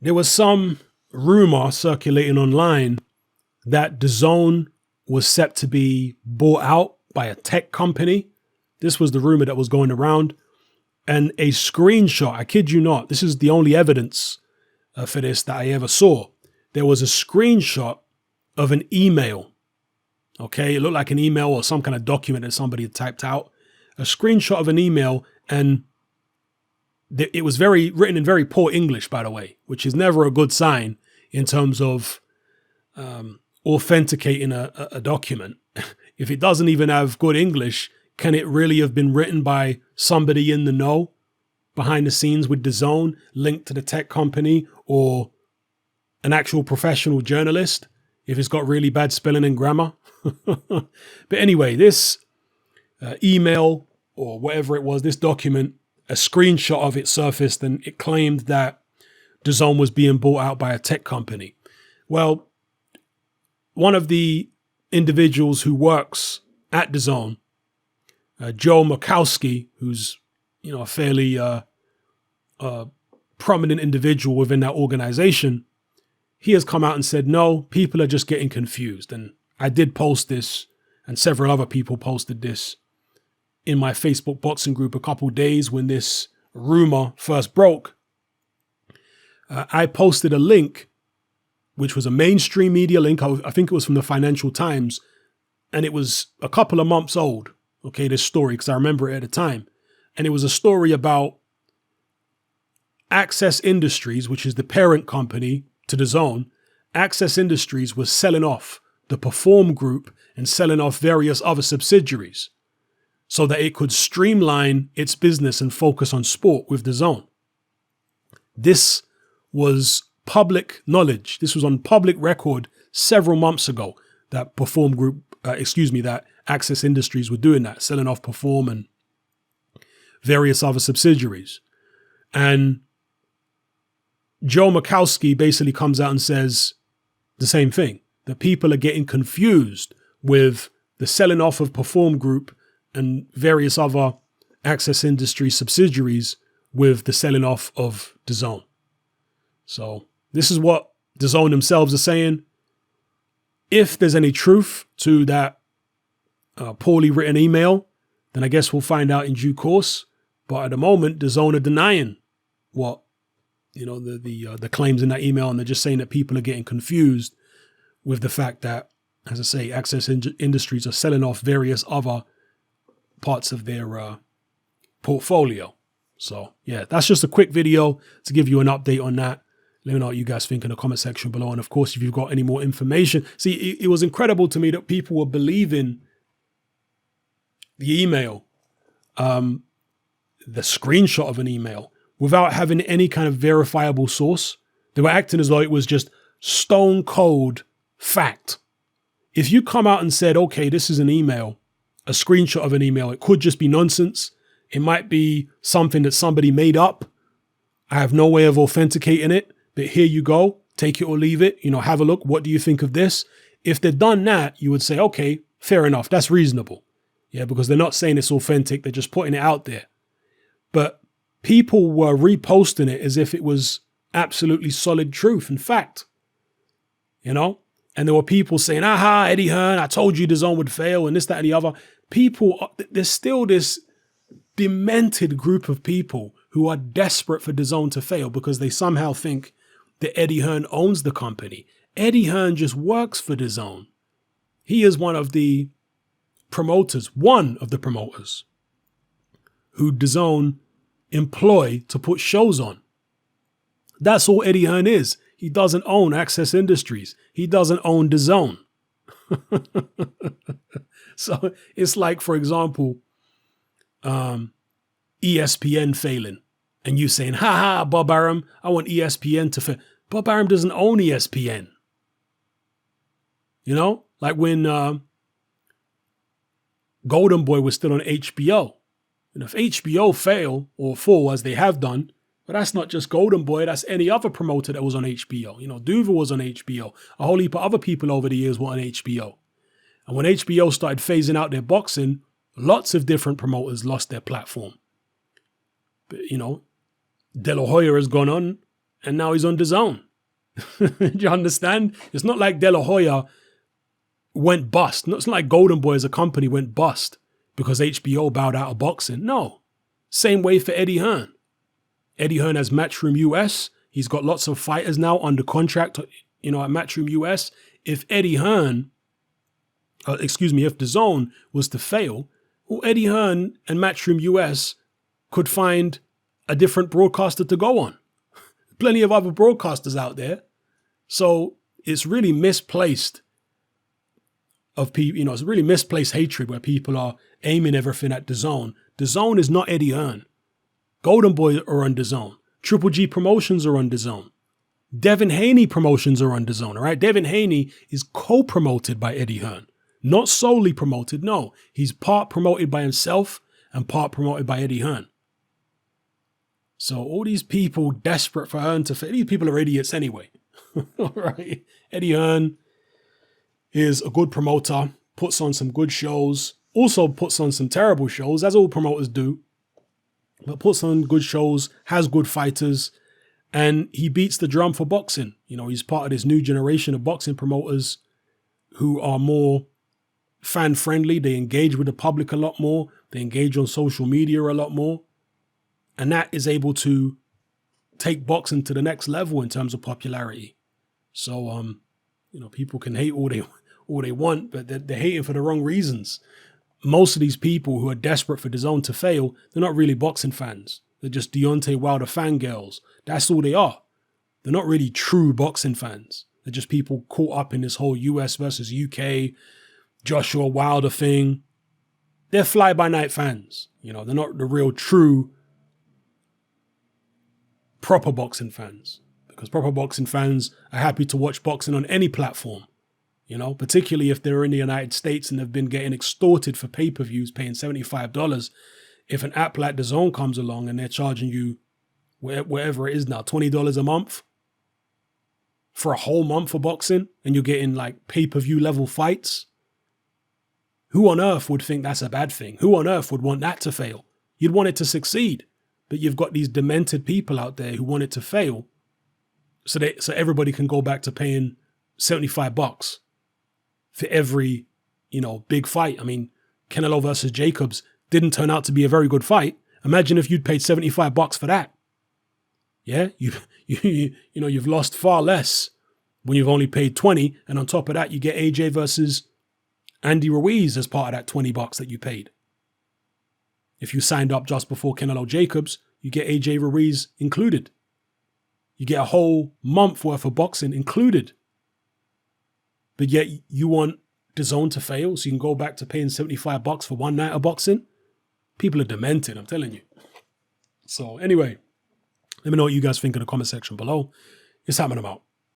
There was some rumor circulating online that Dazn was set to be bought out by a tech company. This was the rumor that was going around. And a screenshot, I kid you not, this is the only evidence for this that I ever saw. There was a screenshot of an email. Okay, it looked like an email or some kind of document that somebody had typed out. A screenshot of an email, and it was written in very poor English, by the way, which is never a good sign in terms of authenticating a document. If it doesn't even have good English, can it really have been written by somebody in the know, behind the scenes with Dazn, linked to the tech company, or an actual professional journalist, if it's got really bad spelling and grammar? But anyway, this email or whatever it was, this document, a screenshot of it surfaced, and it claimed that Dazn was being bought out by a tech company. Well, one of the individuals who works at Dazn, Joe Makowski, who's a fairly prominent individual within that organization, he has come out and said, no, people are just getting confused. And I did post this, and several other people posted this in my Facebook boxing group a couple days when this rumor first broke. I posted a link, which was a mainstream media link. I think it was from the Financial Times, and it was a couple of months old. Okay, this story, because I remember it at the time. And it was a story about Access Industries, which is the parent company to Dazn. Access Industries was selling off the Perform Group and selling off various other subsidiaries so that it could streamline its business and focus on sport with Dazn. This was public knowledge. This was on public record several months ago that that Access Industries were doing that, selling off Perform and various other subsidiaries. And Joe Makowski basically comes out and says the same thing, that people are getting confused with the selling off of Perform Group and various other Access Industries subsidiaries with the selling off of Dazn. So this is what Dazn themselves are saying. If there's any truth to that poorly written email, then I guess we'll find out in due course. But at the moment, Dazn are denying what the claims in that email, and they're just saying that people are getting confused with the fact that, as I say, Access Industries are selling off various other parts of their portfolio. So yeah, that's just a quick video to give you an update on that. Let me know what you guys think in the comment section below. And of course, if you've got any more information, see, it was incredible to me that people were believing the email, the screenshot of an email, without having any kind of verifiable source. They were acting as though it was just stone cold fact. If you come out and said, okay, this is an email, a screenshot of an email, it could just be nonsense. It might be something that somebody made up. I have no way of authenticating it, but here you go. Take it or leave it. Have a look. What do you think of this? If they'd done that, you would say, okay, fair enough. That's reasonable. Yeah, because they're not saying it's authentic. They're just putting it out there. But people were reposting it as if it was absolutely solid truth and fact. And there were people saying, aha, Eddie Hearn, I told you Dazn would fail and this, that, and the other. There's still this demented group of people who are desperate for Dazn to fail because they somehow think that Eddie Hearn owns the company. Eddie Hearn just works for Dazn. He is one of the promoters who Dazn employ to put shows on. That's all Eddie Hearn is. He doesn't own Access Industries. He doesn't own Dazn. So it's like, for example, ESPN failing and you saying, ha, Bob Arum, I want ESPN to fail. Bob Arum doesn't own ESPN. Like when Golden Boy was still on HBO. And if HBO fail or fall as they have done, but that's not just Golden Boy, that's any other promoter that was on HBO. Duva was on HBO. A whole heap of other people over the years were on HBO. And when HBO started phasing out their boxing, lots of different promoters lost their platform. But, De La Hoya has gone on and now he's on Dazn. Do you understand? It's not like De La Hoya went bust. It's not like Golden Boy as a company went bust because HBO bowed out of boxing. No. Same way for Eddie Hearn. Eddie Hearn has Matchroom US. He's got lots of fighters now under contract, at Matchroom US. If if DAZN was to fail, well, Eddie Hearn and Matchroom US could find a different broadcaster to go on. Plenty of other broadcasters out there. So it's really misplaced it's really misplaced hatred where people are aiming everything at DAZN. DAZN is not Eddie Hearn. Golden Boy are on DAZN. Triple G Promotions are on DAZN. Devin Haney Promotions are on DAZN, all right? Devin Haney is co-promoted by Eddie Hearn. Not solely promoted, no. He's part promoted by himself and part promoted by Eddie Hearn. So all these people desperate for Hearn to fail, these people are idiots anyway. All right? Eddie Hearn is a good promoter, puts on some good shows, also puts on some terrible shows, as all promoters do, but puts on good shows, has good fighters, and he beats the drum for boxing. He's part of this new generation of boxing promoters who are more fan-friendly. They engage with the public a lot more. They engage on social media a lot more. And that is able to take boxing to the next level in terms of popularity. So, people can hate all they want, but they're hating for the wrong reasons. Most of these people who are desperate for DAZN to fail, they're not really boxing fans. They're just Deontay Wilder fangirls. That's all they are. They're not really true boxing fans. They're just people caught up in this whole US versus UK, Joshua Wilder thing. They're fly-by-night fans. They're not the real true proper boxing fans. Because proper boxing fans are happy to watch boxing on any platform. Particularly if they're in the United States and they've been getting extorted for pay-per-views, paying $75. If an app like DAZN comes along and they're charging you whatever it is now, $20 a month for a whole month for boxing, and you're getting like pay-per-view level fights, who on earth would think that's a bad thing? Who on earth would want that to fail? You'd want it to succeed, but you've got these demented people out there who want it to fail, so everybody can go back to paying $75 for every, big fight. I mean, Canelo versus Jacobs didn't turn out to be a very good fight. Imagine if you'd paid $75 for that. Yeah, you've lost far less when you've only paid $20, and on top of that, you get AJ versus Andy Ruiz as part of that $20 that you paid. If you signed up just before Canelo Jacobs, you get AJ Ruiz included. You get a whole month worth of boxing included. But yet you want DAZN to fail so you can go back to paying $75 for one night of boxing? People are demented, I'm telling you. So anyway, let me know what you guys think in the comment section below. It's happening about.